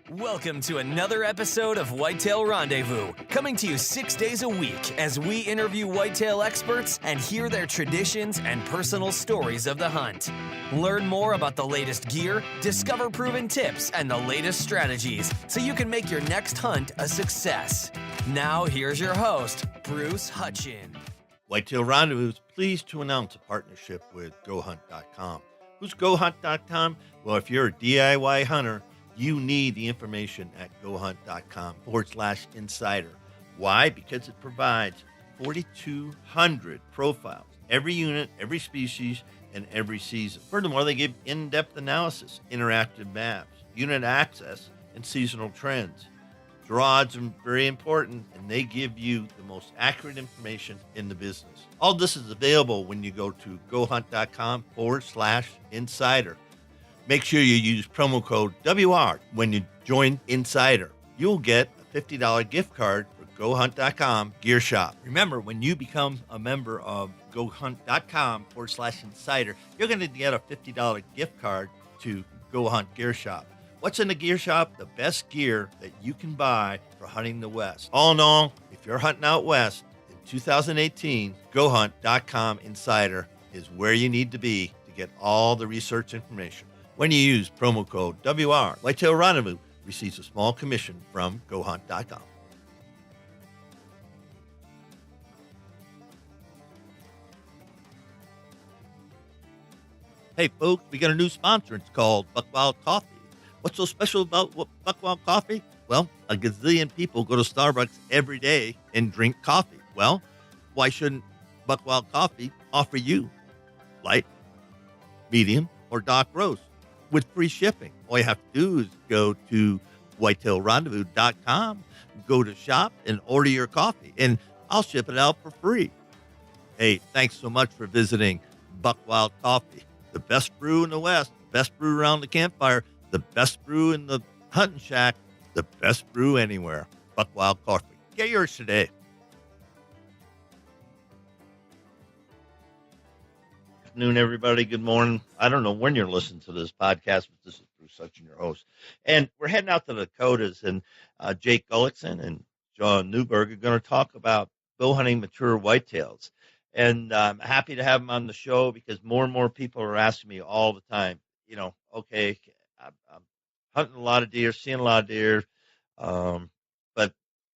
Welcome to another episode of Whitetail Rendezvous, coming to you 6 days a week as we interview whitetail experts and hear their traditions and personal stories of the hunt. Learn more about the latest gear, discover proven tips, and the latest strategies so you can make your next hunt a success. Now, here's your host, Bruce Hutchin. Whitetail Rendezvous is pleased to announce a partnership with GoHunt.com. Who's GoHunt.com? Well, if you're a DIY hunter, you need the information at GoHunt.com/insider. Why? Because it provides 4,200 profiles, every unit, every species, and every season. Furthermore, they give in-depth analysis, interactive maps, unit access, and seasonal trends. Draw odds are very important, and they give you the most accurate information in the business. All this is available when you go to GoHunt.com/insider. Make sure you use promo code WR when you join Insider. You'll get a $50 gift card for GoHunt.com Gear Shop. Remember, when you become a member of GoHunt.com/insider, you're going to get a $50 gift card to Go Hunt Gear Shop. What's in the gear shop? The best gear that you can buy for hunting the West. All in all, if you're hunting out West in 2018, GoHunt.com/insider is where you need to be to get all the research information. When you use promo code WR, Whitetail Rendezvous receives a small commission from GoHunt.com. Hey, folks, we got a new sponsor. It's called Buckwild Coffee. What's so special about Buckwild Coffee? Well, a gazillion people go to Starbucks every day and drink coffee. Well, why shouldn't Buckwild Coffee offer you light, medium, or dark roast with free shipping? All you have to do is go to whitetailrendezvous.com, go to shop, and order your coffee, and I'll ship it out for free. Hey, thanks so much for visiting Buckwild Coffee. The best brew in the West, the best brew around the campfire, the best brew in the hunting shack, the best brew anywhere. Buckwild Coffee. Get yours today. Good afternoon, everybody. Good morning. I don't know when you're listening to this podcast, but this is Bruce Hutchin, your host. And we're heading out to the Dakotas, and Jake Gullickson and John Newberg are going to talk about bow hunting mature whitetails. And I'm happy to have them on the show because more and more people are asking me all the time, okay, I'm hunting a lot of deer, seeing a lot of deer, but,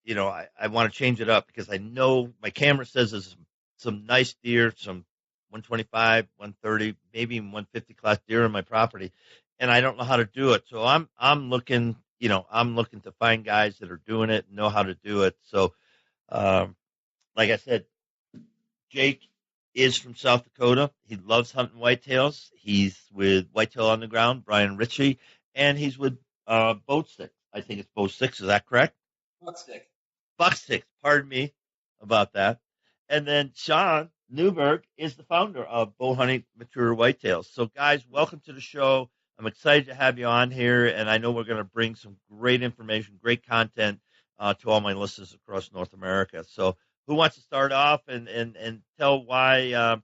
I want to change it up because I know my camera says there's some nice deer, some 125, 130, maybe even 150 class deer on my property, and I don't know how to do it. So I'm looking to find guys that are doing it and know how to do it. So, like I said, Jake is from South Dakota. He loves hunting whitetails. He's with Whitetail Underground, Brian Ritchie, and he's with Boat Stick. I think it's Boat Sticks. Is that correct? Buckstick. Pardon me about that. And then Sean Newberg is the founder of Bow Hunting Mature Whitetails. So, guys, welcome to the show. I'm excited to have you on here, and I know we're going to bring some great information, great content to all my listeners across North America. So, who wants to start off and tell why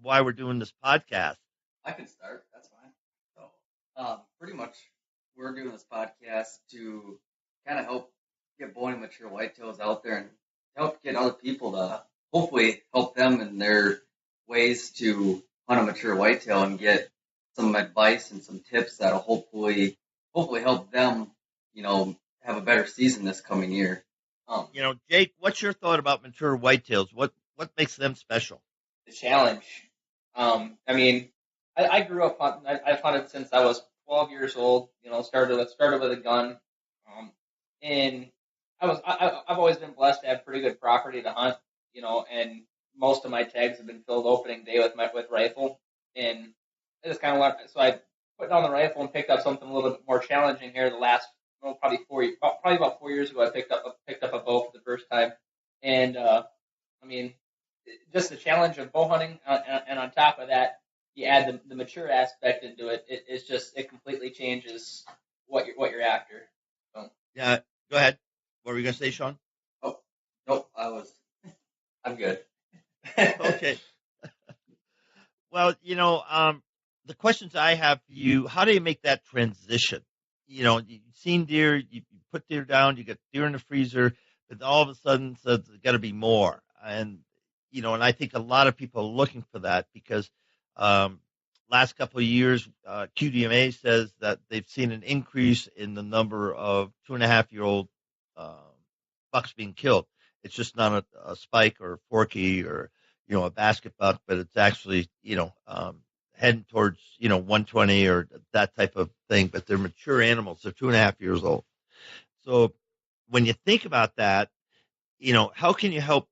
we're doing this podcast? I can start. That's fine. So, pretty much, we're doing this podcast to kind of help get bow hunting mature whitetails out there and help get other people to hopefully help them in their ways to hunt a mature whitetail and get some advice and some tips that'll hopefully help them, have a better season this coming year. Jake, what's your thought about mature whitetails? What makes them special? The challenge. I grew up hunting. I've hunted since I was 12 years old. Started with a gun, and I've always been blessed to have pretty good property to hunt. And most of my tags have been filled opening day with rifle, and I just kind of went. So I put down the rifle and picked up something a little bit more challenging here. The last probably about 4 years ago, I picked up a bow for the first time, and just the challenge of bow hunting, and on top of that, you add the mature aspect into it. It completely changes what you're after. So. Yeah, go ahead. What were you gonna say, Sean? Oh, nope, I'm good. Okay. Well, the questions I have for you: how do you make that transition? you've seen deer, you put deer down, you get deer in the freezer, but all of a sudden says there's got to be more. And, and I think a lot of people are looking for that because last couple of years, QDMA says that they've seen an increase in the number of 2.5-year-old bucks being killed. It's just not a spike or a forky or, a basket buck, but it's actually, heading towards, 120 or that type of thing. But they're mature animals. They're 2.5 years old. So when you think about that, how can you help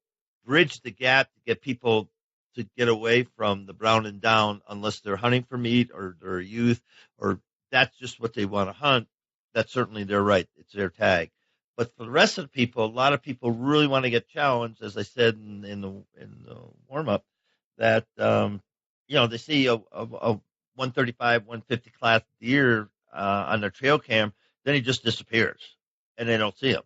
bridge the gap to get people to get away from the brown and down unless they're hunting for meat or they're a youth or that's just what they want to hunt? That's certainly their right. It's their tag. But for the rest of the people, a lot of people really want to get challenged, as I said in the warm up, that they see a 135, 150 class deer on their trail cam, then he just disappears, and they don't see him,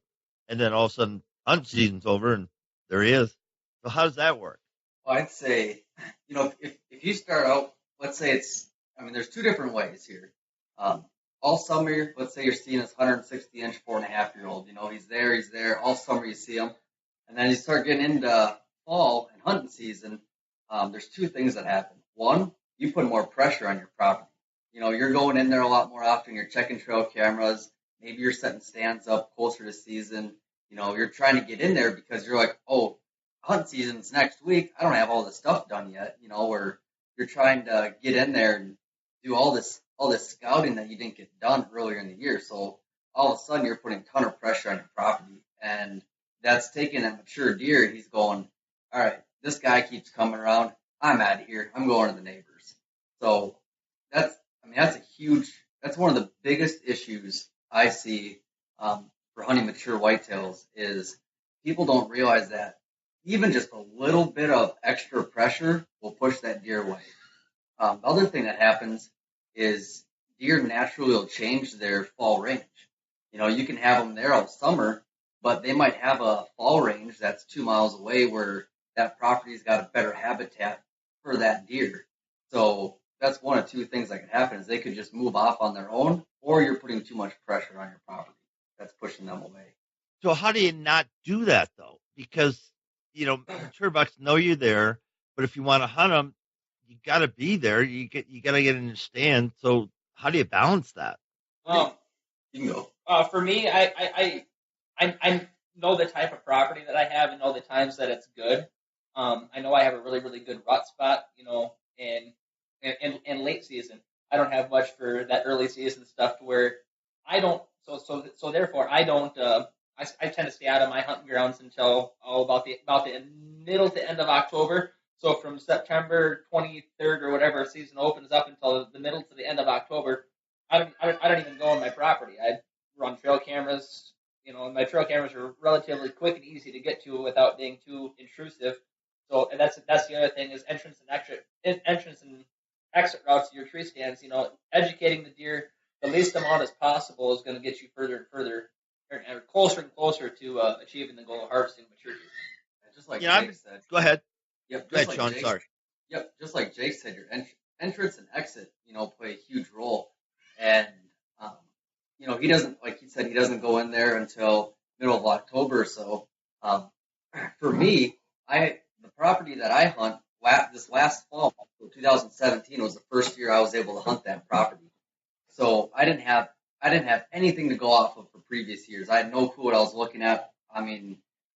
and then all of a sudden hunt season's over, and there he is. So how does that work? Well, I'd say, if you start out, let's say there's two different ways here. All summer, let's say you're seeing this 160-inch, 4.5-year-old. He's there. All summer you see him. And then you start getting into fall and hunting season. There's two things that happen. One, you put more pressure on your property. You're going in there a lot more often. You're checking trail cameras. Maybe you're setting stands up closer to season. You're trying to get in there because you're like, oh, hunt season's next week. I don't have all this stuff done yet. Where you're trying to get in there and do all this scouting that you didn't get done earlier in the year. So all of a sudden you're putting a ton of pressure on your property, and that's taking that mature deer. He's going, all right, this guy keeps coming around. I'm out of here. I'm going to the neighbors. So that's one of the biggest issues I see for hunting mature whitetails is people don't realize that even just a little bit of extra pressure will push that deer away. The other thing that happens is deer naturally will change their fall range. You can have them there all summer, but they might have a fall range that's 2 miles away where that property's got a better habitat for that deer. So that's one of two things that could happen is they could just move off on their own, or you're putting too much pressure on your property. That's pushing them away. So how do you not do that, though? Because, mature bucks know you're there, but if you want to hunt them, you got to be there. You got to get in your stand. So how do you balance that? You can go. For me, I know the type of property that I have and know the times that it's good. I know I have a really, really good rut spot, in late season. I don't have much for that early season stuff to where I don't. So therefore, I don't. I tend to stay out of my hunting grounds until about the middle to end of October. So from September 23rd or whatever season opens up until the middle to the end of October, I don't even go on my property. I run trail cameras. And my trail cameras are relatively quick and easy to get to without being too intrusive. So, and that's the other thing is entrance and exit routes to your tree stands. Educating the deer the least amount as possible is going to get you further and further, and closer and closer to achieving the goal of harvesting mature deer. Just like Jake said. Go ahead. Yep. Go ahead, Sean. Sorry. Yep. Just like Jake said, your entrance and exit, play a huge role, and he doesn't, like he said, he doesn't go in there until middle of October or so. For me, the property that I hunt this last fall, 2017, was the first year I was able to hunt that property. So I didn't have anything to go off of for previous years. I had no clue what I was looking at.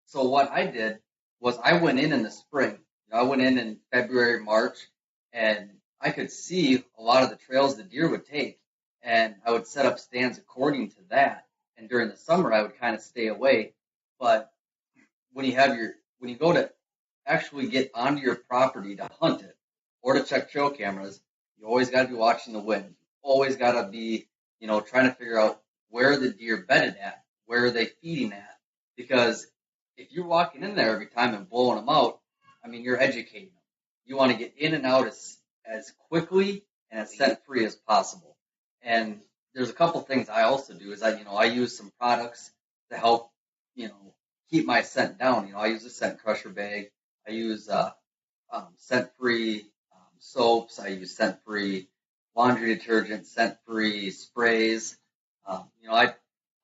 So what I did was I went in the spring. I went in February, March, and I could see a lot of the trails the deer would take, and I would set up stands according to that. And during the summer, I would kind of stay away. But when you go to actually get onto your property to hunt it or to check trail cameras, you always got to be watching the wind. You always got to be, trying to figure out where the deer bedded at, where are they feeding at. Because if you're walking in there every time and blowing them out, you're educating them. You want to get in and out as quickly and as scent free as possible. And there's a couple things I also do is I use some products to help, keep my scent down. I use a scent crusher bag. I use scent-free soaps. I use scent-free laundry detergent, scent-free sprays.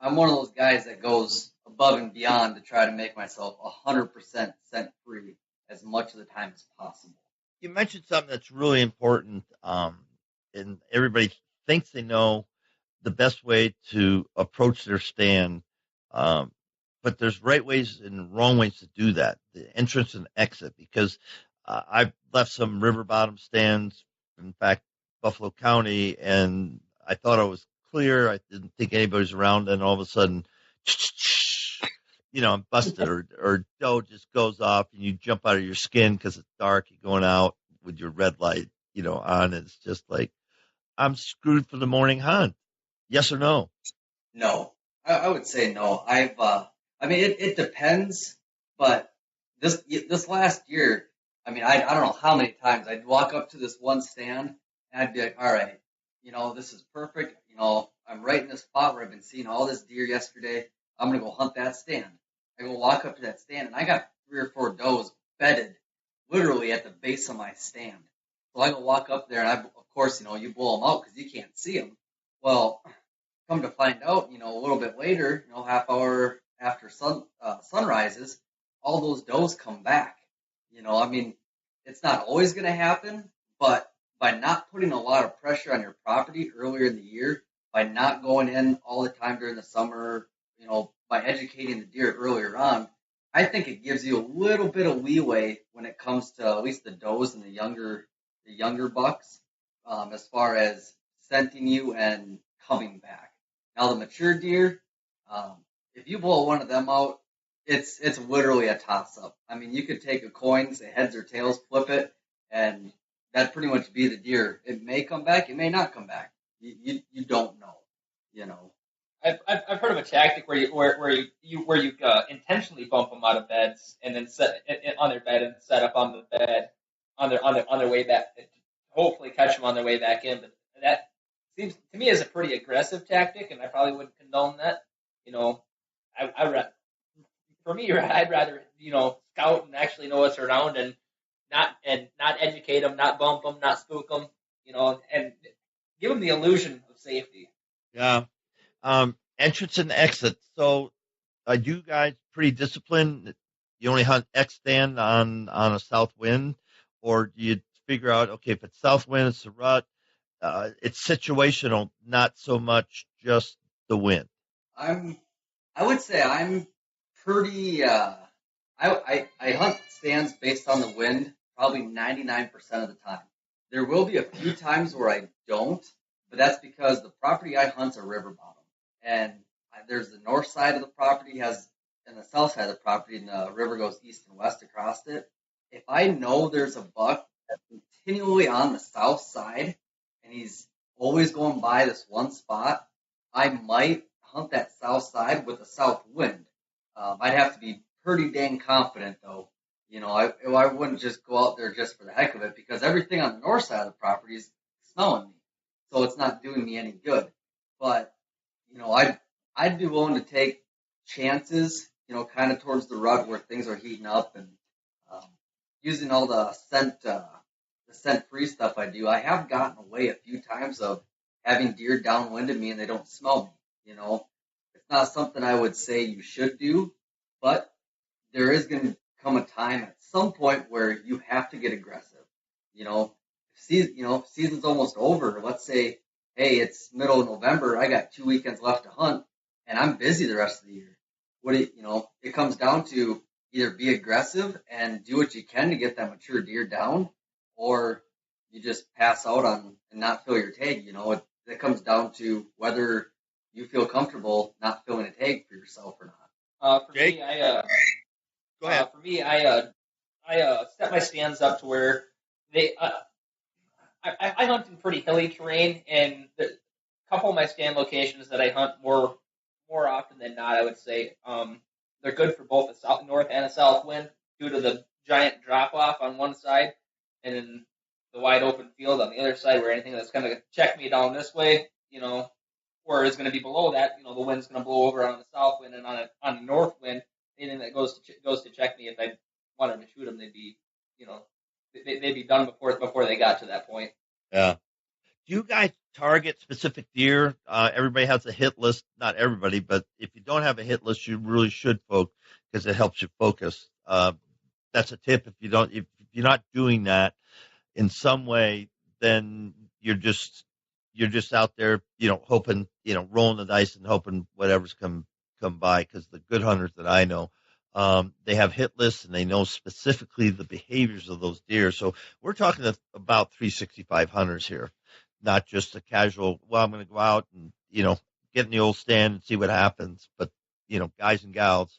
I'm one of those guys that goes above and beyond to try to make myself 100% scent free as much of the time as possible. You mentioned something that's really important, and everybody thinks they know the best way to approach their stand, but there's right ways and wrong ways to do that, the entrance and exit, because I've left some river bottom stands, in fact, Buffalo County, and I thought I was clear. I didn't think anybody's around, and all of a sudden, I'm busted, or doe just goes off, and you jump out of your skin because it's dark. You're going out with your red light, on. It's just like, I'm screwed for the morning hunt. Yes or no? No, I would say no. It depends, but this last year, I don't know how many times I'd walk up to this one stand and I'd be like, all right, this is perfect. I'm right in this spot where I've been seeing all this deer yesterday. I'm going to go hunt that stand. I go walk up to that stand and I got 3 or 4 does bedded literally at the base of my stand. So I go walk up there and of course, you blow them out because you can't see them. Well, come to find out, a little bit later, half hour after sun rises, all those does come back. It's not always going to happen, but by not putting a lot of pressure on your property earlier in the year, by not going in all the time during the summer, by educating the deer earlier on, I think it gives you a little bit of leeway when it comes to at least the does and the younger bucks, as far as scenting you and coming back. Now the mature deer, if you blow one of them out, it's literally a toss up. You could take a coin, say heads or tails, flip it, and that'd pretty much be the deer. It may come back, it may not come back. You don't know. I've heard of a tactic where you intentionally bump them out of beds and then set it on their bed and set up on the bed on their way back, hopefully catch them on their way back in. But that seems to me as a pretty aggressive tactic, and I probably wouldn't condone that. I'd rather scout and actually know what's around and not educate them, not bump them, not spook them, and give them the illusion of safety. Yeah. Entrance and exit. So are you guys pretty disciplined? You only hunt X stand on a south wind, or do you figure out, okay, if it's south wind, it's a rut, it's situational, not so much just the wind? I would say I'm pretty, I hunt stands based on the wind probably 99% of the time. There will be a few times where I don't, but that's because the property I hunt's a river bottom. And there's the north side of the property and the south side of the property, and the river goes east and west across it. If I know there's a buck that's continually on the south side and he's always going by this one spot, I might hunt that south side with a south wind. I'd have to be pretty dang confident, though. I wouldn't just go out there just for the heck of it, because everything on the north side of the property is smelling me, so it's not doing me any good. But I'd be willing to take chances, kind of towards the rut where things are heating up, and using all the scent-free stuff I do. I have gotten away a few times of having deer downwind of me and they don't smell me. It's not something I would say you should do, but there is going to come a time at some point where you have to get aggressive. Season's almost over. Let's say, hey, it's middle of November. I got 2 weekends left to hunt, and I'm busy the rest of the year. It comes down to either be aggressive and do what you can to get that mature deer down, or you just pass out on and not fill your tag. It comes down to whether you feel comfortable not filling a tag for yourself or not. Jake? Go ahead. For me, I set my stands up to where I hunt in pretty hilly terrain, and a couple of my stand locations that I hunt more often than not, I would say, they're good for both a north and a south wind due to the giant drop off on one side, and then the wide open field on the other side, where anything that's going to check me down this way, or is going to be below that, the wind's going to blow over on the south wind, and on the north wind, anything that goes to check me, if I wanted to shoot them, they'd be, they'd be done before they got to that point. Yeah. Do you guys target specific deer. Everybody has a hit list. Not everybody, but if you don't have a hit list, you really should focus because it helps you focus. That's a tip. If you're not doing that in some way, then you're just out there, hoping, rolling the dice and hoping whatever's come by. Because the good hunters that I know, they have hit lists and they know specifically the behaviors of those deer. So we're talking about 365 hunters here, not just a casual, well, I'm going to go out and, get in the old stand and see what happens. But, guys and gals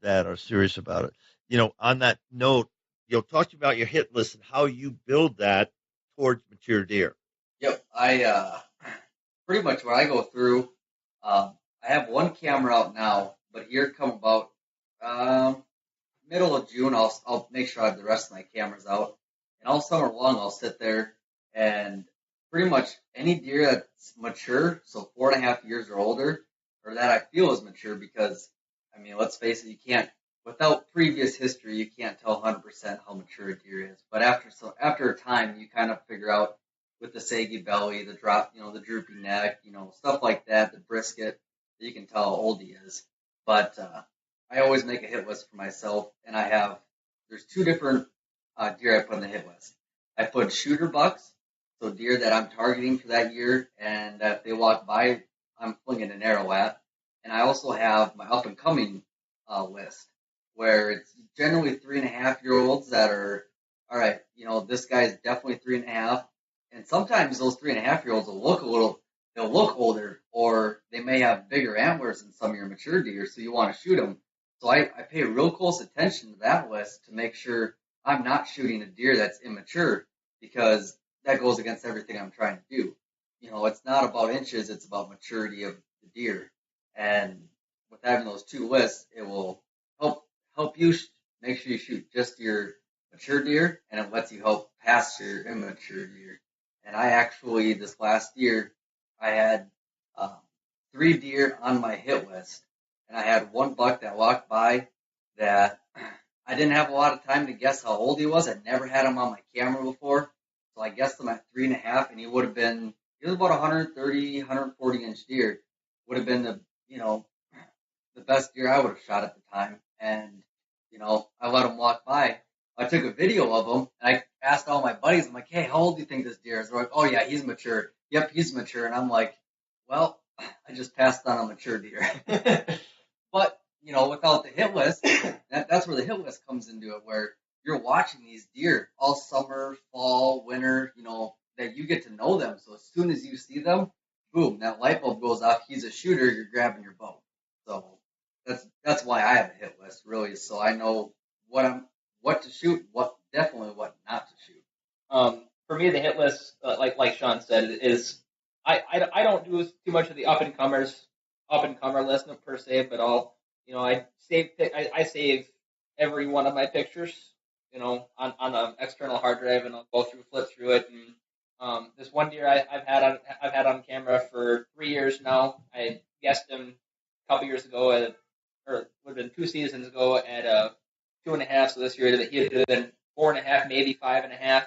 that are serious about it. On that note, talk to you about your hit list and how you build that towards mature deer. Yep. I pretty much when I go through, I have one camera out now, but here come about middle of June, I'll make sure I have the rest of my cameras out. And all summer long, I'll sit there and pretty much any deer that's mature, so 4.5 years or older, or that I feel is mature, because, I mean, let's face it, you can't, without previous history, you can't tell 100% how mature a deer is. But after a time, you kind of figure out with the saggy belly, the drop, the droopy neck, stuff like that, the brisket, that you can tell how old he is. But I always make a hit list for myself, and there's two different deer I put on the hit list. I put shooter bucks, so deer that I'm targeting for that year, and that if they walk by, I'm flinging an arrow at. And I also have my up and coming list, where it's generally 3.5-year-olds that are, all right, this guy's definitely 3.5. And sometimes those 3.5-year-olds they'll look older, or they may have bigger antlers than some of your mature deer, so you want to shoot them. So I pay real close attention to that list to make sure I'm not shooting a deer that's immature, because that goes against everything I'm trying to do. It's not about inches, it's about maturity of the deer. And with having those two lists, it will help you make sure you shoot just your mature deer, and it lets you help pass your immature deer. And I actually, this last year, I had 3 deer on my hit list, and I had one buck that walked by that I didn't have a lot of time to guess how old he was. I'd never had him on my camera before, so I guessed him at 3.5, and he was about 130, 140 inch deer. Would have been the best deer I would have shot at the time. And, I let him walk by. I took a video of him, and I asked all my buddies, I'm like, hey, how old do you think this deer is? They're like, oh, yeah, he's mature. Yep, he's mature. And I'm like, well, I just passed on a mature deer. But, without the hit list, that's where the hit list comes into it, where you're watching these deer all summer, fall, winter, that you get to know them. So as soon as you see them, boom, that light bulb goes off. He's a shooter. You're grabbing your bow. So that's why I have a hit list, really, so I know what to shoot, what not to shoot. For me, the hit list, like Sean said, is I don't do too much of the up and comer list per se, but I save every one of my pictures, on an external hard drive, and I'll flip through it. And this one deer I've had on camera for 3 years now. I guessed him a couple years ago or it would have been 2 seasons ago at 2.5. So this year he had been 4.5, maybe 5.5.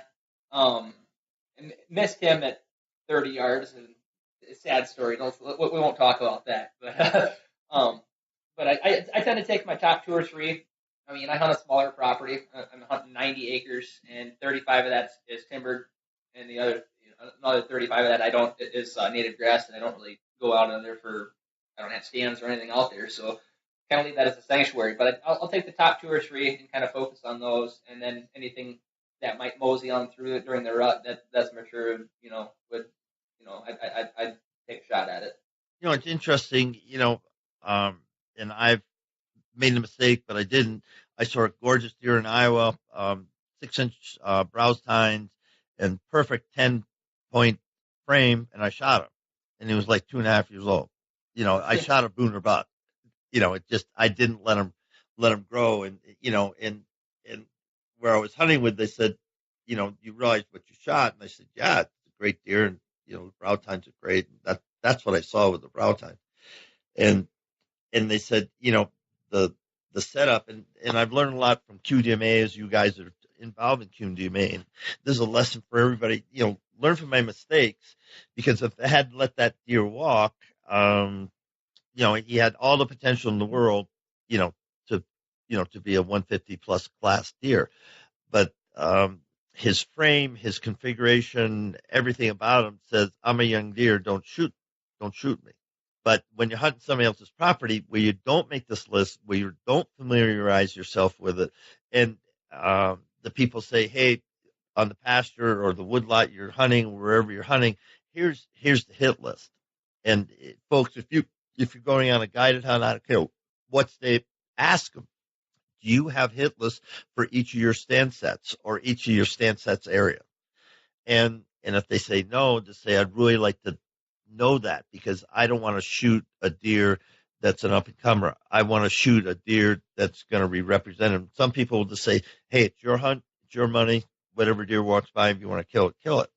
And missed him at 30 yards. And it's a sad story. We won't talk about that. But but I tend to take my top 2 or 3. I mean, I hunt a smaller property. I'm hunting 90 acres, and 35 of that is timbered, and the other another 35 of that is native grass, and I don't really go out in there I don't have stands or anything out there, so kind of leave that as a sanctuary. But I'll take the top 2 or 3 and kind of focus on those, and then anything that might mosey on through it during the rut that's mature, I'd take a shot at it. It's interesting, and I've made a mistake, but I didn't. I saw a gorgeous deer in Iowa, 6-inch browse tines and perfect 10-point frame, and I shot him, and he was like 2.5 years old. I shot a booner buck. I didn't let him grow, and and where I was hunting with, they said, you realized what you shot, and I said, yeah, it's a great deer, and the brow tines are great. That's what I saw with the brow tines, and they said, the setup, and I've learned a lot from QDMA, as you guys are involved in QDMA, and there's a lesson for everybody. learn from my mistakes, because if I had let that deer walk, he had all the potential in the world, you know, to, to be a 150 plus class deer. But his frame, his configuration, everything about him says, I'm a young deer. Don't shoot me. But when you're hunting somebody else's property where you don't make this list, where you don't familiarize yourself with it, and the people say, hey, on the pasture or the woodlot you're hunting, wherever you're hunting, here's the hit list. And folks, if you're going on a guided hunt, I don't care what state, ask them, do you have hit lists for each of your stand sets or each of your stand sets area? And if they say no, just say, I'd really like to know that, because I don't want to shoot a deer that's an up and comer. I want to shoot a deer that's going to be represented. Some people will just say, hey, it's your hunt, it's your money. Whatever deer walks by, if you want to kill it, kill it.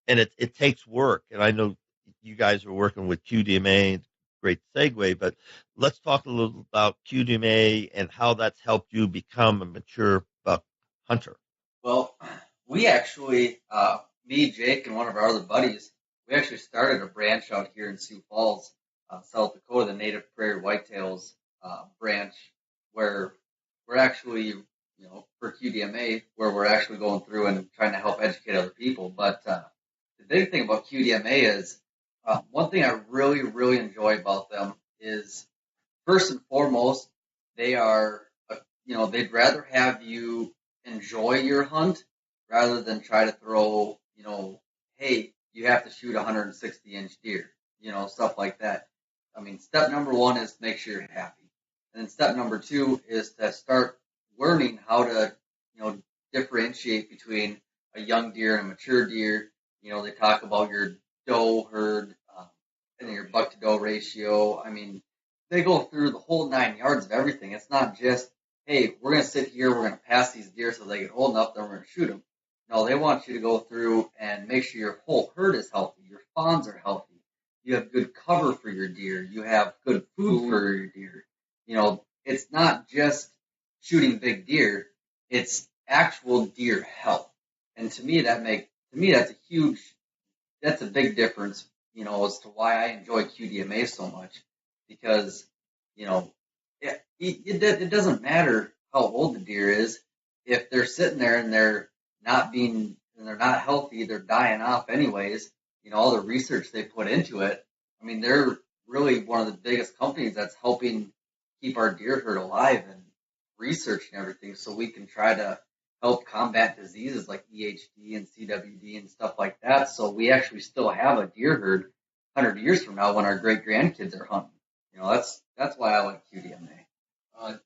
And it takes work. And I know you guys are working with QDMA, great segue, but let's talk a little about QDMA and how that's helped you become a mature buck hunter. Well, we actually, me, Jake, and one of our other buddies, we actually started a branch out here in Sioux Falls, South Dakota, the Native Prairie Whitetails branch, where we're actually, for QDMA, where we're actually going through and trying to help educate other people. But the big thing about QDMA is, one thing I really, really enjoy about them is, first and foremost, they are, they'd rather have you enjoy your hunt rather than try to throw, hey, you have to shoot a 160-inch deer, stuff like that. I mean, step number one is make sure you're happy. And then step number two is to start learning how to, differentiate between a young deer and a mature deer. They talk about your doe herd and your buck to doe ratio. I mean, they go through the whole 9 yards of everything. It's not just, hey, we're going to sit here, we're going to pass these deer so they get old enough, then we're going to shoot them. No, they want you to go through and make sure your whole herd is healthy, your fawns are healthy, you have good cover for your deer, you have good food for your deer. It's not just shooting big deer, it's actual deer health. And to me, that's a big difference, as to why I enjoy QDMA so much, because, it doesn't matter how old the deer is. If they're sitting there and they're not healthy, they're dying off anyways, all the research they put into it. I mean, they're really one of the biggest companies that's helping keep our deer herd alive and researching everything so we can try to help combat diseases like EHD and CWD and stuff like that. So we actually still have a deer herd 100 years from now when our great grandkids are hunting. That's why I like QDMA.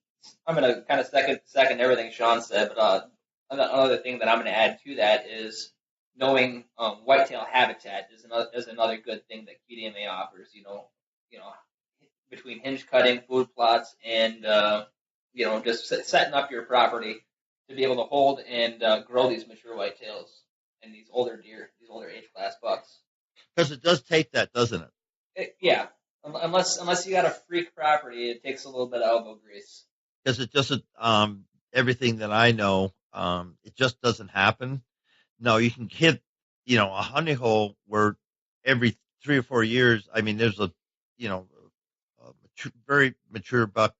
I'm going to kind of second everything Sean said, but another thing that I'm going to add to that is knowing whitetail habitat is another good thing that QDMA offers. Between hinge cutting, food plots, and just setting up your property to be able to hold and grow these mature whitetails and these older deer, these older age class bucks. Because it does take that, doesn't it? Yeah. Unless you got a freak property, it takes a little bit of elbow grease. Because it doesn't, everything that I know, it just doesn't happen. No, you can hit, a honey hole where every 3 or 4 years, I mean, there's a very mature buck,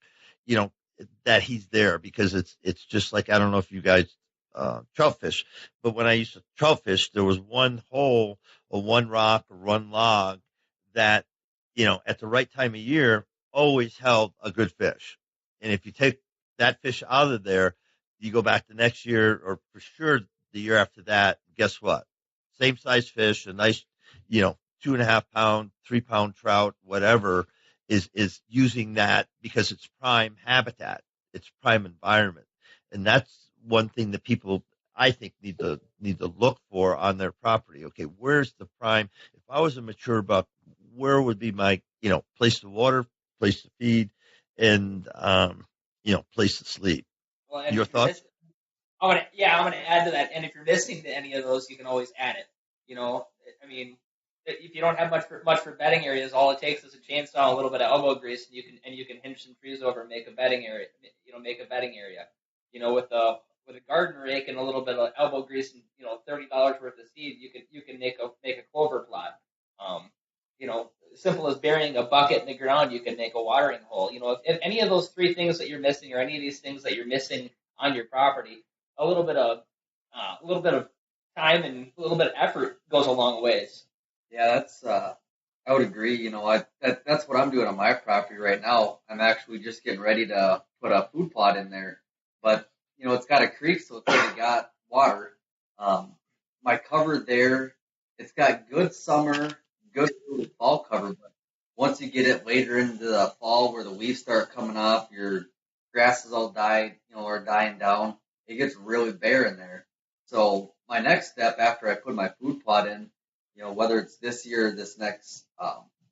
that he's there, because it's just like, I don't know if you guys trout fish, but when I used to trout fish, there was one hole or one rock or one log that, at the right time of year, always held a good fish. And if you take that fish out of there, you go back the next year, or for sure the year after that, guess what? Same size fish, a nice, 2.5 pound, 3 pound trout, whatever, is using that because it's prime habitat, it's prime environment. And that's one thing that people, I think, need to look for on their property. Okay, where's the prime? If I was a mature buck, where would be my, place to water, place to feed, and, place to sleep? Well, Your thoughts? I'm gonna add to that. And if you're missing to any of those, you can always add it. I mean, if you don't have much for bedding areas, all it takes is a chainsaw, a little bit of elbow grease, and you can hinge some trees over and make a bedding area. With with a garden rake and a little bit of elbow grease and $30 worth of seed, you can make a clover plot. Simple as burying a bucket in the ground, you can make a watering hole. If any of those three things that you're missing, or any of these things that you're missing on your property, a little bit of time and a little bit of effort goes a long ways. Yeah, that's I would agree. That's what I'm doing on my property right now. I'm actually just getting ready to put a food plot in there, but it's got a creek, so it's already got water. My cover there, it's got good summer, good early fall cover, but once you get it later into the fall where the leaves start coming up, your grasses all died, are dying down, it gets really bare in there. So my next step after I put my food plot in, whether it's this year or this next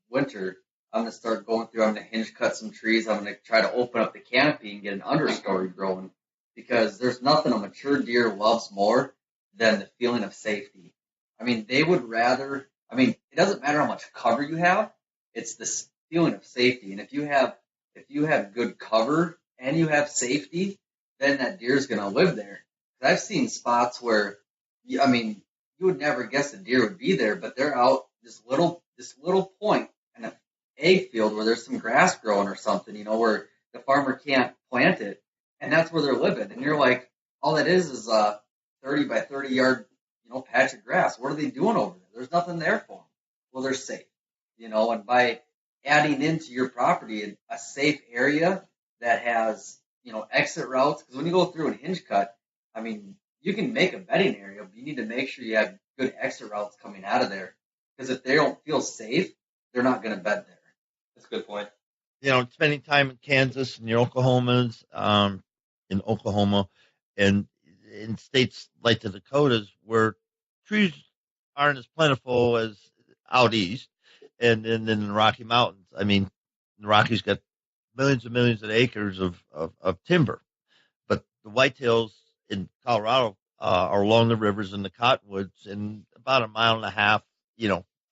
winter, I'm going to start going through, I'm going to hinge cut some trees. I'm going to try to open up the canopy and get an understory growing, because there's nothing a mature deer loves more than the feeling of safety. I mean, they would rather, it doesn't matter how much cover you have, it's this feeling of safety. And if you have good cover and you have safety, then that deer is going to live there. I've seen spots where, you would never guess a deer would be there, but they're out this little point in an egg field where there's some grass growing or something, where the farmer can't plant it, and that's where they're living. And you're like, all that is a 30 by 30 yard, patch of grass. What are they doing over there? There's nothing there for them. Well, they're safe, and by adding into your property a safe area that has, exit routes, because when you go through and hinge cut, you can make a bedding area, but you need to make sure you have good exit routes coming out of there. Because if they don't feel safe, they're not going to bed there. That's a good point. Spending time in Kansas and the Oklahomas, in Oklahoma, and in states like the Dakotas where trees aren't as plentiful as out east, and then in the Rocky Mountains. The Rockies got millions and millions of acres of timber, but the whitetails in Colorado are along the rivers and the cottonwoods, and about a mile and a half,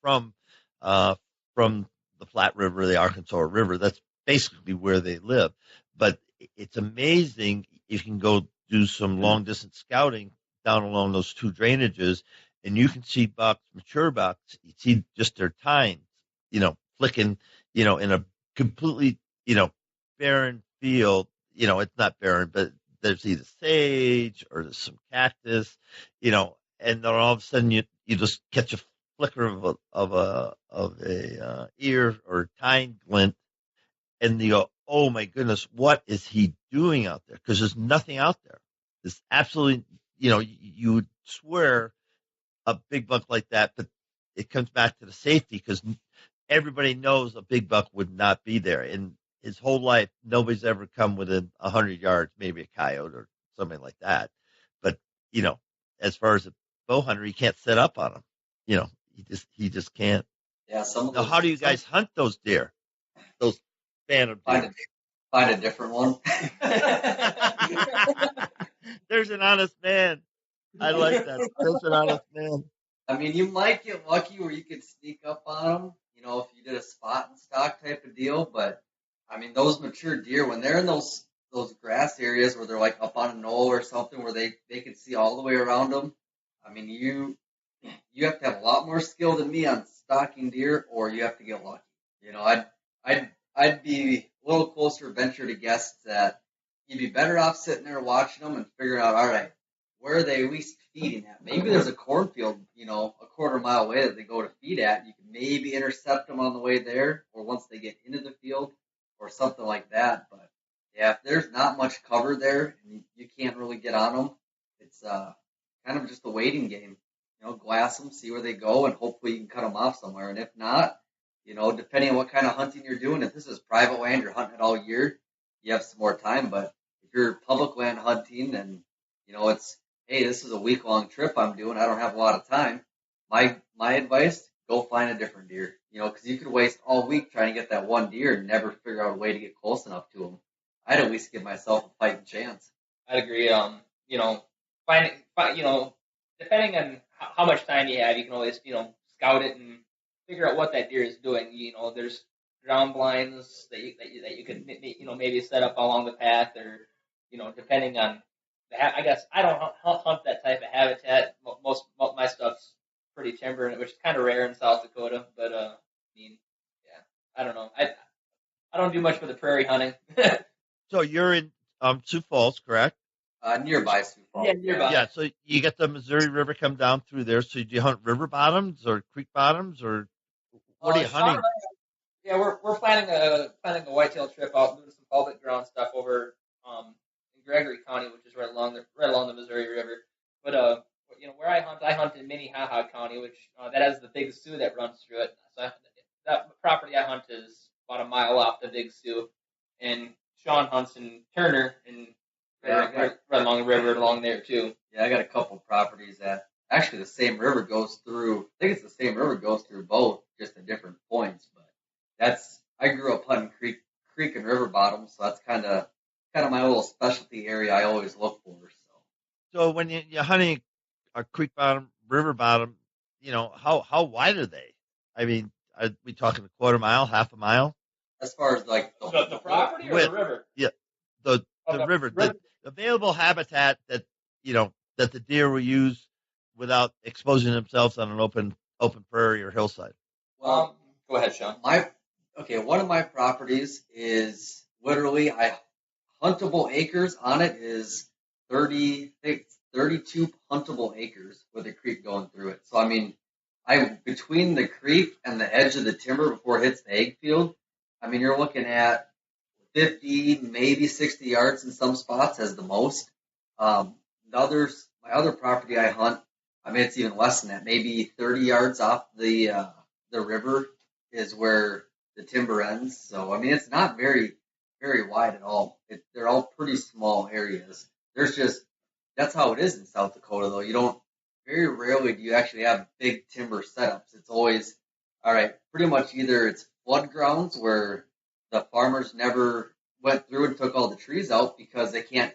from the Platte River, the Arkansas River. That's basically where they live. But it's amazing. You can go do some long distance scouting down along those two drainages, and you can see bucks, mature bucks. You see just their tines, flicking, in a completely, barren field. It's not barren, but there's either sage or there's some cactus, and then all of a sudden you just catch a flicker of a ear or tine glint, and you go, oh my goodness, what is he doing out there? Because there's nothing out there. There's absolutely, you would swear a big buck like that, but it comes back to the safety, because everybody knows a big buck would not be there. In his whole life, nobody's ever come within 100 yards, maybe a coyote or something like that. But, as far as a bow hunter, he can't set up on him. He just can't. Yeah. Now, how do you guys hunt those deer? Those phantom deer? Find a different one. There's an honest man. I like that. There's an honest man. You might get lucky where you could sneak up on them, if you did a spot and stock type of deal. But, those mature deer, when they're in those grass areas where they're like up on a knoll or something where they can see all the way around them, you have to have a lot more skill than me on stalking deer, or you have to get lucky. I'd be a little closer, venture to guess that you'd be better off sitting there watching them and figuring out, all right, where are they at least feeding at? Maybe there's a cornfield, a quarter mile away that they go to feed at. You can maybe intercept them on the way there, or once they get into the field, or something like that. But yeah, if there's not much cover there and you can't really get on them, it's kind of just a waiting game. Glass them, see where they go, and hopefully you can cut them off somewhere. And if not, depending on what kind of hunting you're doing, if this is private land, you're hunting it all year, you have some more time. But if you're public land hunting and, it's, hey, this is a week-long trip I'm doing, I don't have a lot of time, my advice, go find a different deer. Because you could waste all week trying to get that one deer and never figure out a way to get close enough to him. I'd at least give myself a fighting chance. I'd agree. Depending on how much time you have, you can always, scout it and figure out what that deer is doing. There's ground blinds that you could, maybe set up along the path, or, depending on I guess I don't hunt that type of habitat. Most my stuff's pretty timber, which is kind of rare in South Dakota. But I mean, yeah, I don't know. I don't do much for the prairie hunting. So you're in Sioux Falls, correct? Nearby Sioux Falls. Yeah, nearby. Yeah. So you get the Missouri River come down through there. So do you hunt river bottoms or creek bottoms, or what are you Sean hunting? and yeah, we're planning a whitetail trip out, doing some public ground stuff over in Gregory County, which is right along the Missouri River. But where I hunt in Minnehaha County, which that has the Big Sioux that runs through it. So that property I hunt is about a mile off the Big Sioux, and Sean hunts in Turner and right along the river along there too. Yeah, I got a couple properties that actually the same river goes through. I think it's the same river goes through both, just at different points. But I grew up hunting creek and river bottoms, so that's kind of my little specialty area I always look for. So when you're hunting a creek bottom, river bottom, how wide are they? I mean, are we talking a quarter mile, half a mile? As far as like The property or the river? Yeah, the Okay. river, the available habitat that that the deer will use without exposing themselves on an open prairie or hillside. Well, go ahead, Sean. One of my properties is literally huntable acres on it is 32 huntable acres with a creek going through it. So I mean, between the creek and the edge of the timber before it hits the egg field, I mean you're looking at 50, maybe 60 yards in some spots as the most. My other property I hunt, I mean it's even less than that, maybe 30 yards off the river is where the timber ends. So I mean it's not very, very wide at all. They're all pretty small areas. That's how it is in South Dakota though. Very rarely do you actually have big timber setups. It's always, all right, pretty much either it's flood grounds where the farmers never went through and took all the trees out because they can't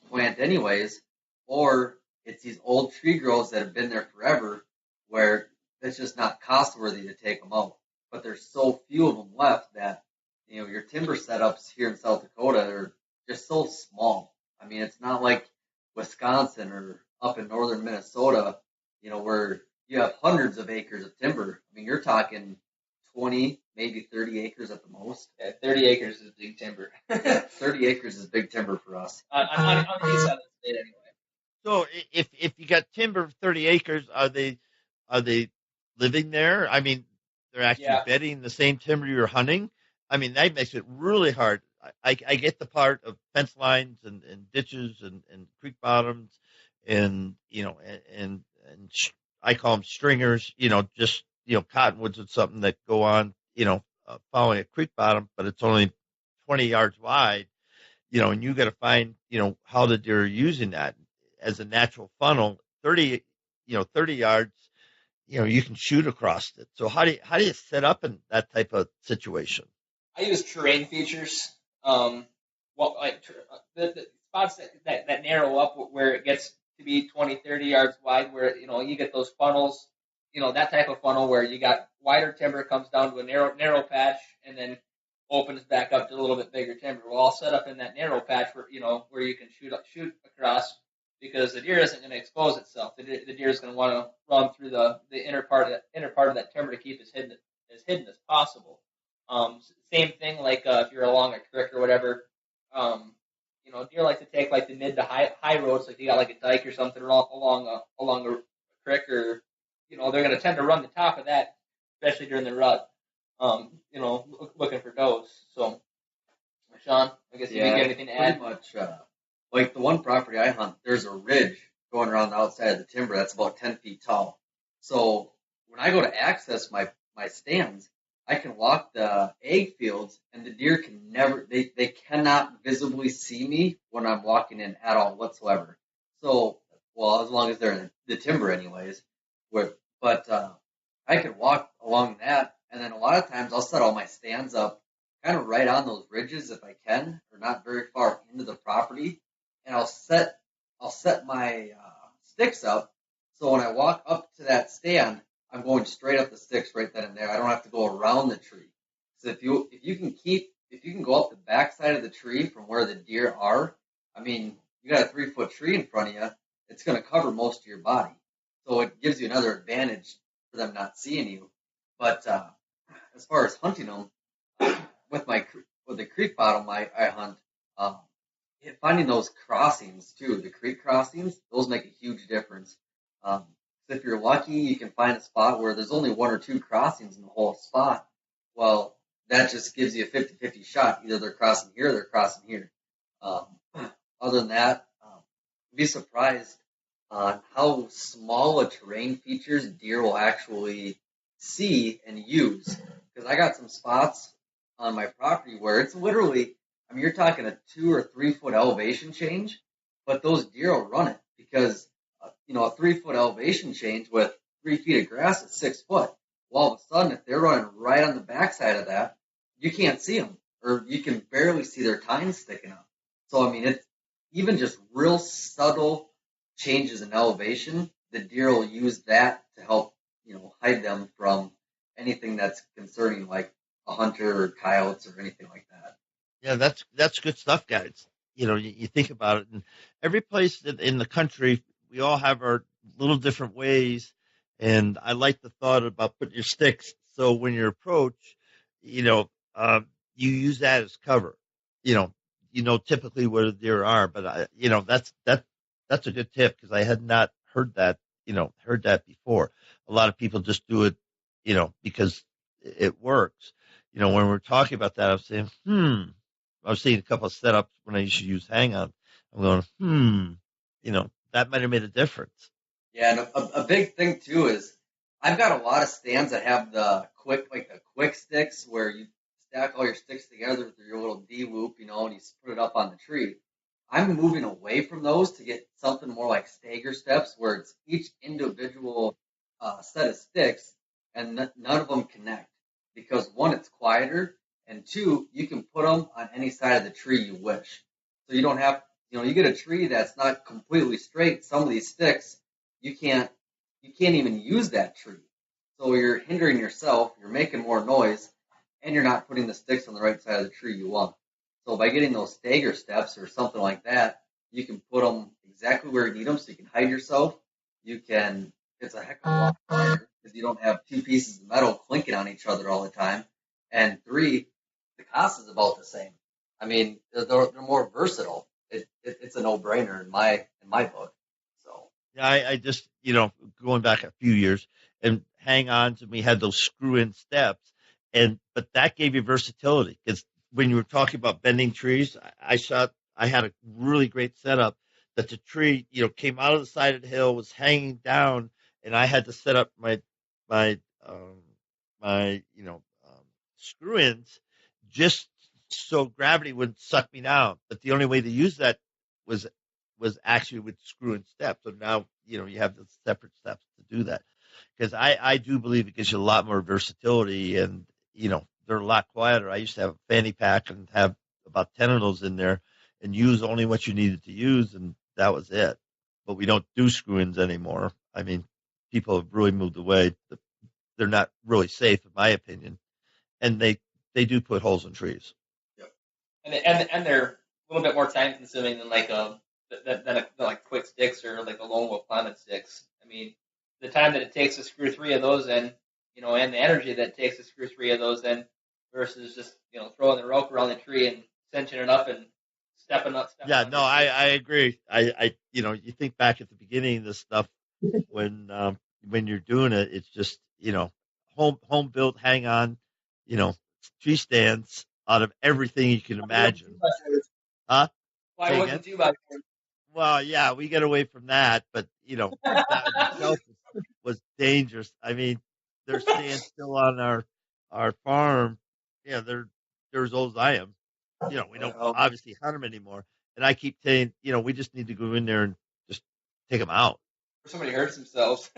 plant anyways, or it's these old tree grows that have been there forever where it's just not cost worthy to take them out. But there's so few of them left that, your timber setups here in South Dakota are just so small. I mean, it's not like Wisconsin or up in northern Minnesota, where you have hundreds of acres of timber. I mean, you're talking 20, maybe 30 acres at the most. Yeah, 30 acres is big timber. 30 acres is big timber for us. On the east side of the state, anyway. So if you got timber of 30 acres, are they living there? I mean, they're actually bedding the same timber you're hunting. I mean, that makes it really hard. I get the part of fence lines and ditches and creek bottoms and I call them stringers, just, cottonwoods or something that go on, following a creek bottom, but it's only 20 yards wide, and you got to find, how the deer are using that as a natural funnel. 30 yards, you can shoot across it. So how do you set up in that type of situation? I use terrain features. The spots that narrow up where it gets to be 20, 30 yards wide, where you get those funnels, that type of funnel where you got wider timber comes down to a narrow patch and then opens back up to a little bit bigger timber. Well, I'll set up in that narrow patch where you can shoot across, because the deer isn't going to expose itself. The deer is going to want to run through the inner part of that timber to keep as hidden as possible. Same thing like if you're along a creek or whatever, deer like to take like the mid to high roads, like you got like a dike or something along a creek, or they're going to tend to run the top of that, especially during the rut. Looking for does. So, Sean, I guess you didn't get anything to add. Pretty much, like the one property I hunt, there's a ridge going around the outside of the timber that's about 10 feet tall. So when I go to access my stands, I can walk the egg fields, and the deer can they cannot visibly see me when I'm walking in at all whatsoever. So, well, as long as they're in the timber anyways. But I can walk along that, and then a lot of times I'll set all my stands up kind of right on those ridges if I can, or not very far into the property, and I'll set my sticks up, so when I walk up to that stand, I'm going straight up the sticks right then and there. I don't have to go around the tree. So if you can go up the backside of the tree from where the deer are, I mean, you got a 3-foot tree in front of you, it's going to cover most of your body. So it gives you another advantage for them not seeing you. But as far as hunting them, with the creek bottom I hunt, finding those crossings too, the creek crossings, those make a huge difference. So if you're lucky, you can find a spot where there's only 1 or 2 crossings in the whole spot. Well, that just gives you a 50-50 shot. Either they're crossing here or they're crossing here. Other than that, you'd be surprised on how small a terrain features deer will actually see and use. Because I got some spots on my property where it's literally, I mean, you're talking a 2 or 3 foot elevation change, but those deer will run it because, a 3 foot elevation change with 3 feet of grass is 6 foot. Well, all of a sudden, if they're running right on the backside of that, you can't see them, or you can barely see their tines sticking up. So, I mean, it's even just real subtle changes in elevation. The deer will use that to help, hide them from anything that's concerning, like a hunter or coyotes or anything like that. Yeah, that's good stuff, guys. You think about it, and every place in the country, we all have our little different ways. And I like the thought about putting your sticks so when you approach, you use that as cover. Typically where the deer are, but that's a good tip because I had not heard that before. A lot of people just do it, because it works. When we're talking about that, I'm saying, I was seeing a couple of setups when I used to use Hang On. I'm going, that might have made a difference. Yeah, and a big thing too is I've got a lot of stands that have the quick sticks where you stack all your sticks together with your little D loop, and you put it up on the tree. I'm moving away from those to get something more like stagger steps where it's each individual set of sticks and none of them connect because 1, it's quieter, and 2, you can put them on any side of the tree you wish. So you don't have, you get a tree that's not completely straight. Some of these sticks, you can't even use that tree. So you're hindering yourself, you're making more noise, and you're not putting the sticks on the right side of the tree you want. So by getting those stagger steps or something like that, you can put them exactly where you need them so you can hide yourself. It's a heck of a lot harder because you don't have 2 pieces of metal clinking on each other all the time. And 3, the cost is about the same. I mean, they're more versatile. It's a no-brainer in my book. So yeah, I just going back a few years and Hang Ons, and we had those screw-in steps, but that gave you versatility because when you were talking about bending trees, I had a really great setup that the tree came out of the side of the hill, was hanging down, and I had to set up my screw-ins just so gravity wouldn't suck me down. But the only way to use that was actually with screw-in steps. So now you have the separate steps to do that because I do believe it gives you a lot more versatility, and they're a lot quieter. I used to have a fanny pack and have about 10 of those in there and use only what you needed to use, and that was it. But we don't do screw-ins anymore. I mean, people have really moved away. They're not really safe, in my opinion, and they do put holes in trees. Yep. And they're a little bit more time consuming than like quick sticks or like the lone wolf climate sticks. I mean, the time that it takes to screw 3 of those in, and the energy that it takes to screw 3 of those in versus just throwing the rope around the tree and cinching it up and stepping up. Yeah, no, I agree. I you think back at the beginning of this stuff when you're doing it, it's just home built, Hang On, tree stands out of everything you can imagine. Huh? Why wouldn't you buy? Well, yeah, we get away from that, but that itself was dangerous. I mean, they're staying still on our farm. Yeah, they're as old as I am. We don't obviously hunt them anymore. And I keep saying, we just need to go in there and just take them out. Somebody hurts themselves.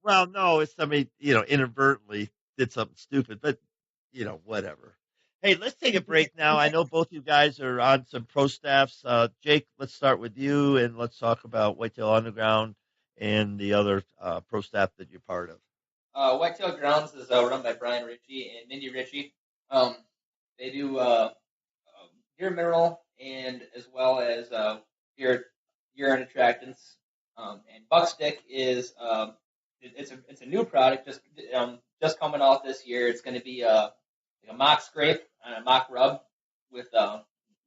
Well, no, it's somebody, inadvertently did something stupid, but, whatever. Hey, let's take a break now. I know both you guys are on some pro staffs. Jake, let's start with you, and let's talk about Whitetail Underground and the other pro staff that you're part of. Whitetail Grounds is run by Brian Ritchie and Mindy Ritchie. They do deer mineral and as well as urine attractants. And Buckstick is it's a new product just coming out this year. It's going to be like a mock scrape and a mock rub with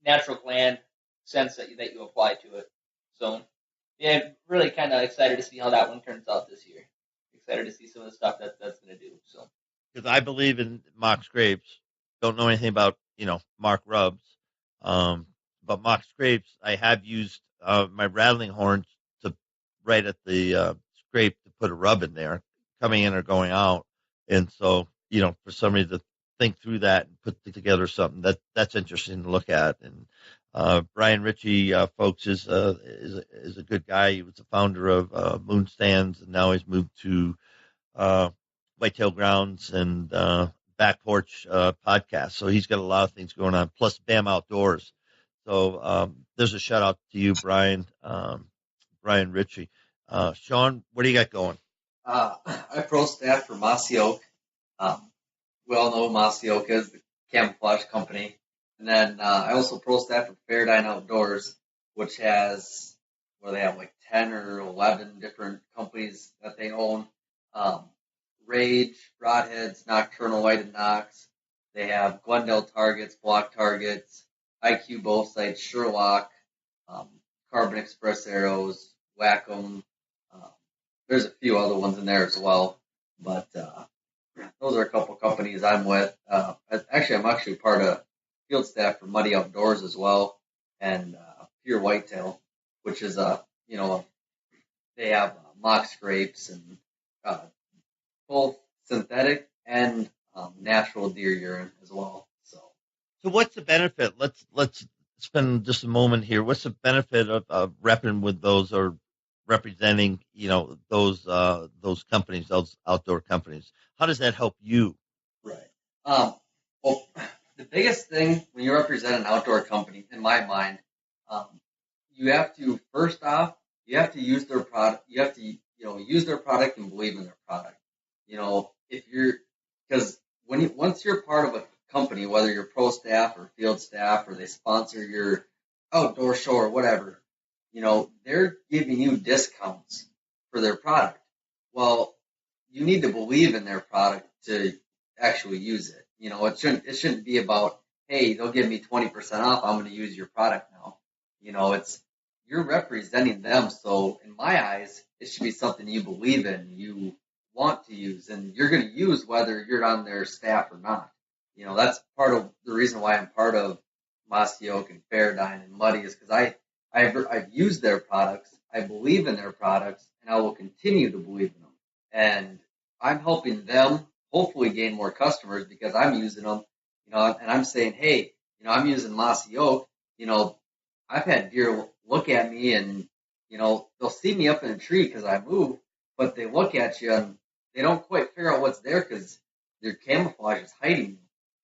natural gland scents that you apply to it. So yeah, really kind of excited to see how that one turns out this year. Excited to see some of the stuff that's going to do. So because I believe in mock scrapes. Don't know anything about mock rubs, but mock scrapes. I have used my rattling horns to right at the scrape to put a rub in there, coming in or going out, and so for somebody to think through that and put together something that's interesting to look at. And Brian Ritchie, folks, is a good guy. He was the founder of Moon Stands, and now he's moved to Whitetail Grounds and Back Porch podcast. So he's got a lot of things going on, plus BAM Outdoors. So there's a shout out to you, Brian Ritchie. Sean, what do you got going? I pro staff for Mossy Oak. We all know who Mossy Oak is, the camouflage company. And then I also pro staff for Fairdyne Outdoors, which has, they have like 10 or 11 different companies that they own. Rage, Broadheads, Nocturnal White Knox. They have Glendale targets, block targets, IQ bow sights, Sherlock, Carbon Express arrows, Wacom. There's a few other ones in there as well, but those are a couple companies I'm with. I'm actually part of field staff for Muddy Outdoors as well, and Pure Whitetail, which is they have mock scrapes and both synthetic and natural deer urine as well. So what's the benefit? Let's spend just a moment here. What's the benefit of repping with those or representing those companies, those outdoor companies? How does that help you? Right. Well, the biggest thing when you represent an outdoor company, in my mind, you have to first off use their product. You have to use their product and believe in their product. Once you're part of a company, whether you're pro staff or field staff or they sponsor your outdoor show or whatever, they're giving you discounts for their product. Well, you need to believe in their product to actually use it. It shouldn't be about, hey, they'll give me 20% off, I'm going to use your product now. You're representing them. So in my eyes, it should be something you believe in, you want to use, and you're going to use whether you're on their staff or not. That's part of the reason why I'm part of Mossy Oak and Fairdyne and Muddy is because I've used their products, I believe in their products, and I will continue to believe in them. And I'm helping them hopefully gain more customers because I'm using them, and I'm saying, hey, I'm using Mossy Oak. I've had deer look at me and, they'll see me up in a tree because I move, but they look at you and they don't quite figure out what's there because their camouflage is hiding you.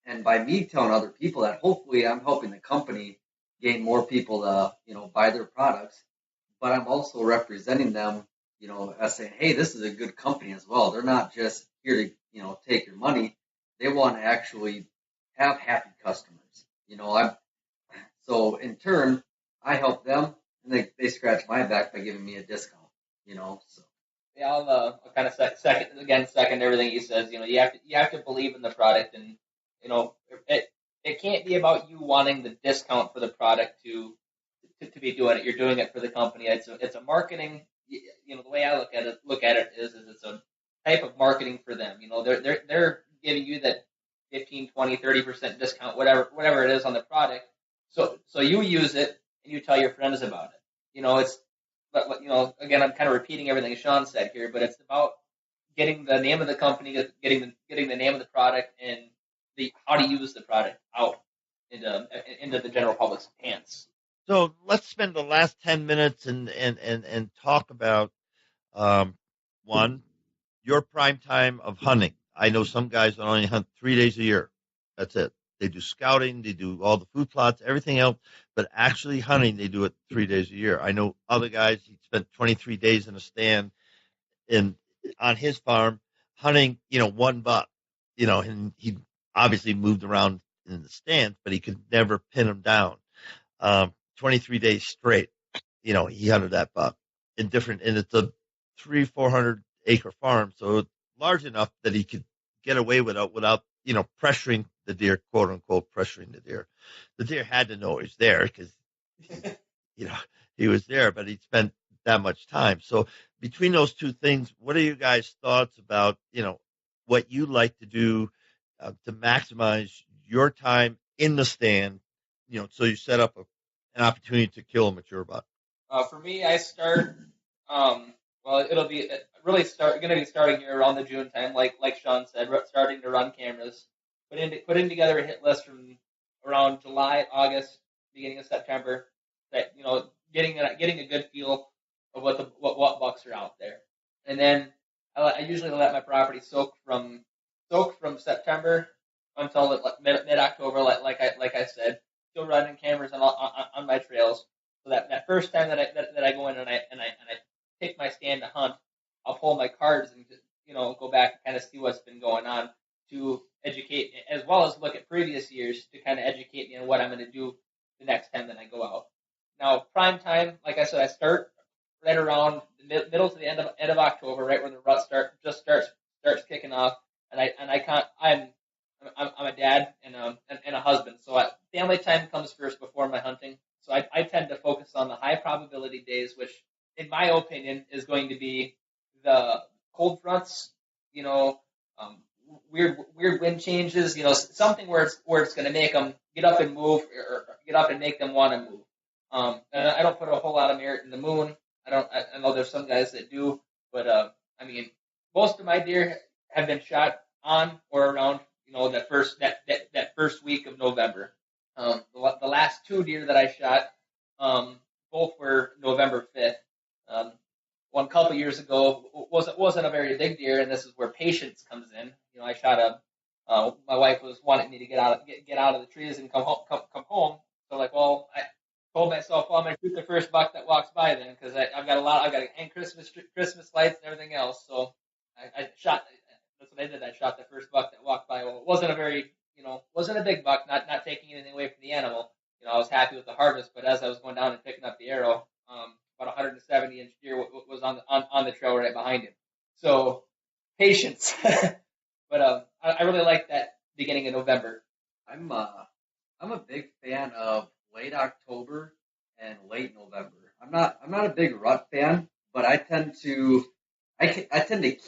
And by me telling other people that, hopefully I'm helping the company gain more people to, buy their products, but I'm also representing them, as saying, hey, this is a good company as well. They're not just here to, take your money. They want to actually have happy customers. So in turn, I help them and they scratch my back by giving me a discount, so. Yeah, I'll kind of second everything he says. You have to believe in the product, and it can't be about you wanting the discount for the product to be doing it. You're doing it for the company. It's a marketing. The way I look at it is it's a type of marketing for them. They're giving you that 15, 20, 30% discount, whatever it is on the product. So you use it and you tell your friends about it. But again, I'm kind of repeating everything Sean said here, but it's about getting the name of the company, getting the name of the product, and how to use the product out into the general public's hands. So let's spend the last 10 minutes and talk about one, your prime time of hunting. I know some guys that only hunt 3 days a year. That's it. They do scouting, they do all the food plots, everything else, but actually hunting, they do it 3 days a year. I know other guys, he spent 23 days in a stand on his farm hunting, one buck, and he obviously moved around in the stands, but he could never pin him down. 23 days straight, he hunted that buck and it's a 300-400 acre farm, so it's large enough that he could get away without pressuring the deer, quote unquote, pressuring the deer. The deer had to know he was there because he was there, but he spent that much time. So between those two things, what are you guys' thoughts about what you like to do to maximize your time in the stand? So you set up an opportunity to kill a mature buck. For me, I start. It'll be really going to be starting here around the June time, like Sean said, starting to run cameras, putting together a hit list from around July, August, beginning of September. That getting a good feel of what bucks are out there, and then I usually let my property soak from September until mid October, like I said, still running cameras on my trails. So that first time that I go in and I take my stand to hunt, I'll pull my cards and go back and kind of see what's been going on to educate, as well as look at previous years to kind of educate me on what I'm going to do the next time that I go out. Now, prime time, like I said, I start right around the middle to the end of October, right when the rut starts kicking off, I'm a dad and a husband, so family time comes first before my hunting. So I tend to focus on the high probability days, which, in my opinion, is going to be the cold fronts, weird wind changes, something where it's going to make them get up and move, or get up and make them want to move. And I don't put a whole lot of merit in the moon. I know there's some guys that do, but most of my deer have been shot on or around that first week of November. The last two deer that I shot, both were November 5th. One couple years ago wasn't a very big deer, and this is where patience comes in. I shot my wife was wanting me to get out of the trees and come home. So I told myself, I'm going to shoot the first buck that walks by then, because I've got to hang Christmas lights and everything else. So I shot. That's what I did. I shot the first buck that walked by. Well, it wasn't wasn't a big buck, not taking anything away from the animal. I was happy with the harvest, but as I was going down and picking up the arrow, about 170-inch deer was on the trail right behind him. So patience. But I really like that beginning of November. I'm a big fan of late October and late November. I'm not a big rut fan, but I tend to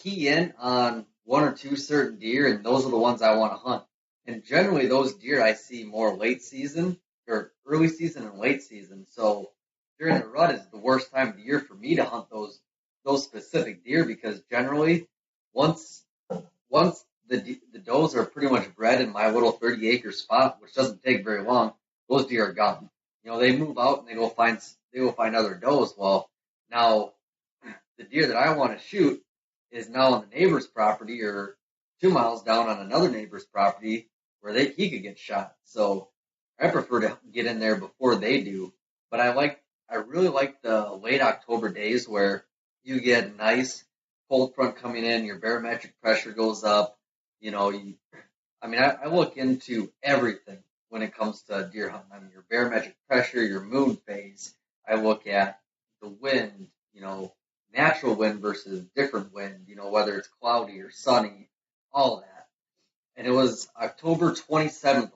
key in on one or two certain deer, and those are the ones I want to hunt. And generally, those deer I see more late season, or early season and late season. So during the rut is the worst time of the year for me to hunt those specific deer, because generally, once the does are pretty much bred in my little 30-acre spot, which doesn't take very long, those deer are gone. They move out and they go find other does. Well, now the deer that I want to shoot is now on the neighbor's property, or 2 miles down on another neighbor's property where he could get shot. So I prefer to get in there before they do. But I really like the late October days where you get a nice cold front coming in, your barometric pressure goes up. I look into everything when it comes to deer hunting. Your barometric pressure, your moon phase. I look at the wind, natural wind versus different wind, whether it's cloudy or sunny, all of that. And it was October 27th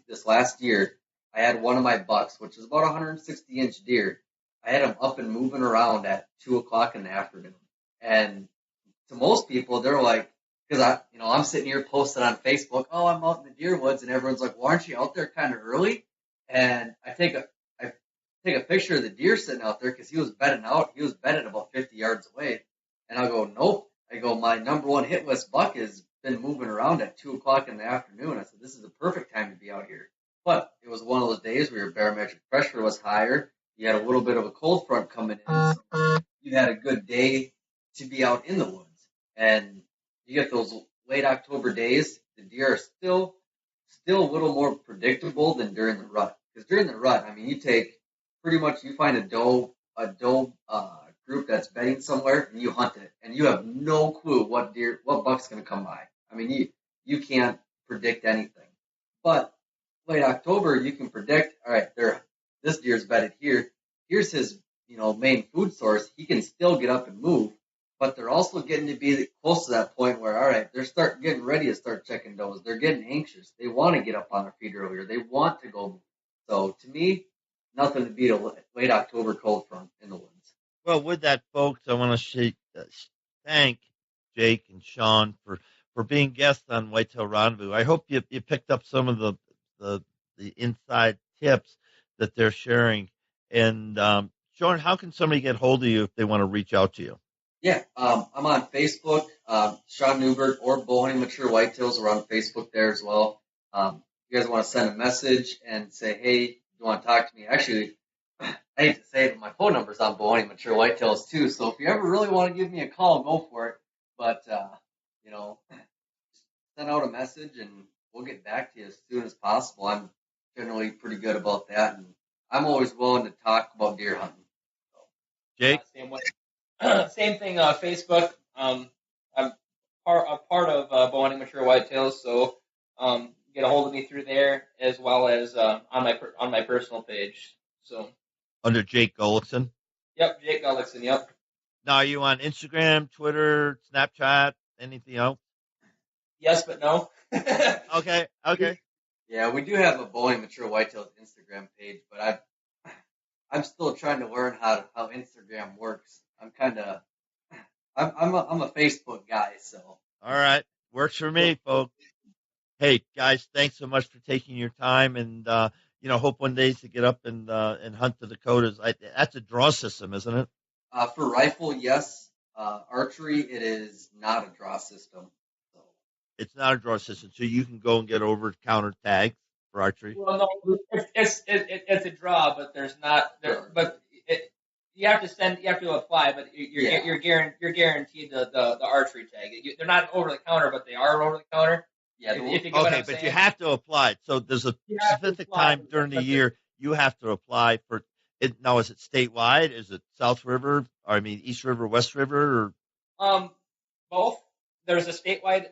this last year. I had one of my bucks, which is about 160-inch deer. I had him up and moving around at 2:00 in the afternoon. And to most people, they're like, because I'm sitting here posting on Facebook, I'm out in the deer woods, and everyone's like, well, aren't you out there kind of early? And I take a picture of the deer sitting out there because he was bedding out. He was bedded about 50 yards away. And I go, nope. I go, my number one hit list buck has been moving around at 2:00 in the afternoon. I said, this is the perfect time to be out here. But it was one of those days where your barometric pressure was higher. You had a little bit of a cold front coming in. So you had a good day to be out in the woods. And you get those late October days, the deer are still a little more predictable than during the rut. Because during the rut, you find a doe group that's bedding somewhere, and you hunt it, and you have no clue what buck's going to come by. You can't predict anything. But late October, you can predict, all right, this deer's bedded here. Here's his, main food source, he can still get up and move. But they're also getting to be close to that point where, all right, they're getting ready to start checking does. They're getting anxious. They want to get up on their feet earlier. They want to go move. So to me, nothing to beat a late October cold front in the woods. Well, with that, folks, I want to thank Jake and Sean for being guests on Whitetail Rendezvous. I hope you picked up some of the inside tips that they're sharing. And Sean, how can somebody get hold of you if they want to reach out to you? Yeah, I'm on Facebook, Sean Newberg, or Bowhunting Mature Whitetails are on Facebook there as well. You guys want to send a message and say, hey, you want to talk to me? Actually, I hate to say it, but my phone number's on Bowhunting Mature Whitetails too. So if you ever really want to give me a call, go for it. But, send out a message and we'll get back to you as soon as possible. I'm generally pretty good about that, and I'm always willing to talk about deer hunting. So. Jake? Same way. Same thing, Facebook. I'm a part of Bowhunting Mature Whitetails, so get a hold of me through there as well as on my personal page. So under Jake Gullickson? Yep, Jake Gullickson, yep. Now, are you on Instagram, Twitter, Snapchat, anything else? Yes, but no. Okay. Yeah, we do have a Bowhunting Mature Whitetails Instagram page, but I'm still trying to learn how Instagram works. I'm a Facebook guy, so. All right. Works for me, folks. Hey, guys, thanks so much for taking your time, and hope one day to get up and hunt the Dakotas. That's a draw system, isn't it? For rifle, yes. Archery, it is not a draw system. So. It's not a draw system, so you can go and get over-the-counter tags for archery. Well, no, it's a draw, but there's not there. But you have to apply, but you're guaranteed the archery tag. They're not over the counter, but they are over the counter. Yeah. If you get what I'm but saying. you have to apply. So there's a specific time during the year you have to apply for it. Now, is it statewide? Is it South River? Or, I mean, East River, West River, or both. There's a statewide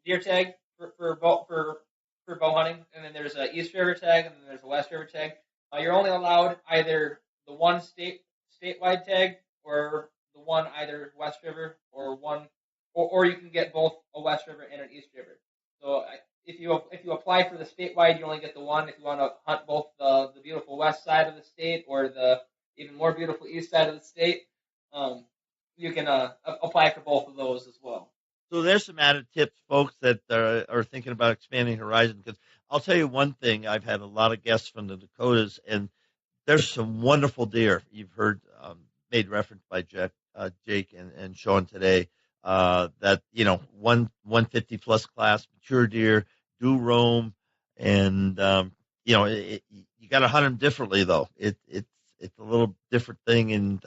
deer tag for bow hunting, and then there's a East River tag, and then there's a West River tag. You're only allowed either the one statewide tag or the one either West River or one, or you can get both a West River and an East River. So if you apply for the statewide, you only get the one. If you want to hunt both the beautiful west side of the state or the even more beautiful east side of the state, you can apply for both of those as well. So there's some added tips, folks, that are thinking about expanding horizon. Because I'll tell you one thing: I've had a lot of guests from the Dakotas, and there's some wonderful deer. You've heard made reference by Jake and Sean today. That 150 plus class mature deer do roam, and you got to hunt them differently though. It's a little different thing, and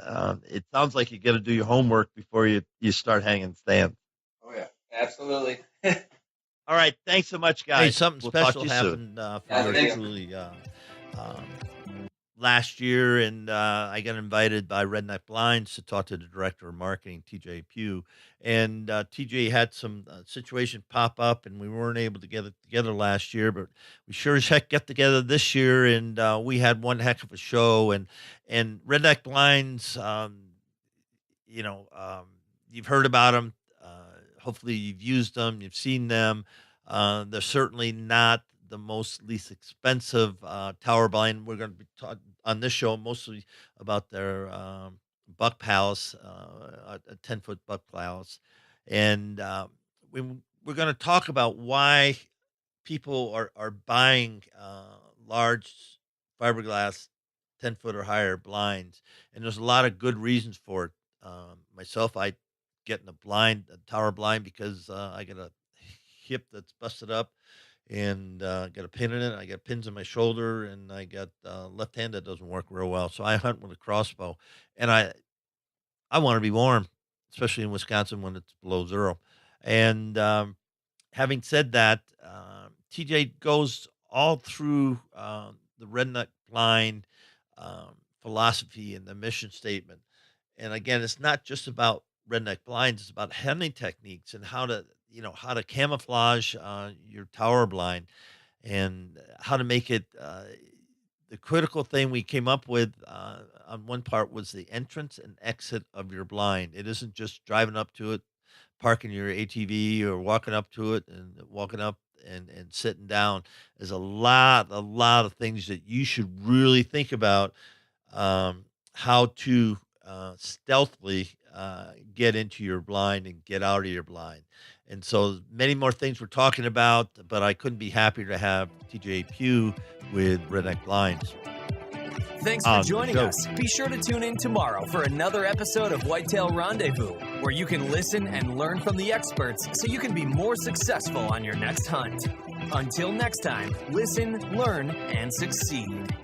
it sounds like you got to do your homework before you start hanging stands. Oh yeah, absolutely. All right, thanks so much, guys. Hey, something special happened for yours truly last year, and I got invited by Redneck Blinds to talk to the director of marketing, TJ Pugh. And TJ had some situation pop up, and we weren't able to get it together last year, but we sure as heck get together this year, and we had one heck of a show. And Redneck Blinds, you've heard about them. Hopefully you've used them, you've seen them. They're certainly not the least expensive tower blind. We're going to be talking on this show mostly about their buck palace, a 10-foot buck palace. And we're going to talk about why people are buying large fiberglass 10-foot or higher blinds. And there's a lot of good reasons for it. Myself, I get in a tower blind because I got a hip that's busted up and got a pin in it. I got pins in my shoulder, and I got left hand that doesn't work real well. So I hunt with a crossbow, and I want to be warm, especially in Wisconsin when it's below zero. And having said that, TJ goes all through the Redneck Blind philosophy and the mission statement. And again, it's not just about Redneck Blinds; it's about hunting techniques and how to camouflage your tower blind and how to make it the critical thing we came up with on one part was the entrance and exit of your blind. It isn't just driving up to it, parking your ATV, or walking up to it and walking up and sitting down. There's a lot of things that you should really think about, how to stealthily get into your blind and get out of your blind. And so many more things we're talking about, but I couldn't be happier to have TJ Pugh with Redneck Blinds. Thanks for joining us. Be sure to tune in tomorrow for another episode of Whitetail Rendezvous, where you can listen and learn from the experts so you can be more successful on your next hunt. Until next time, listen, learn, and succeed.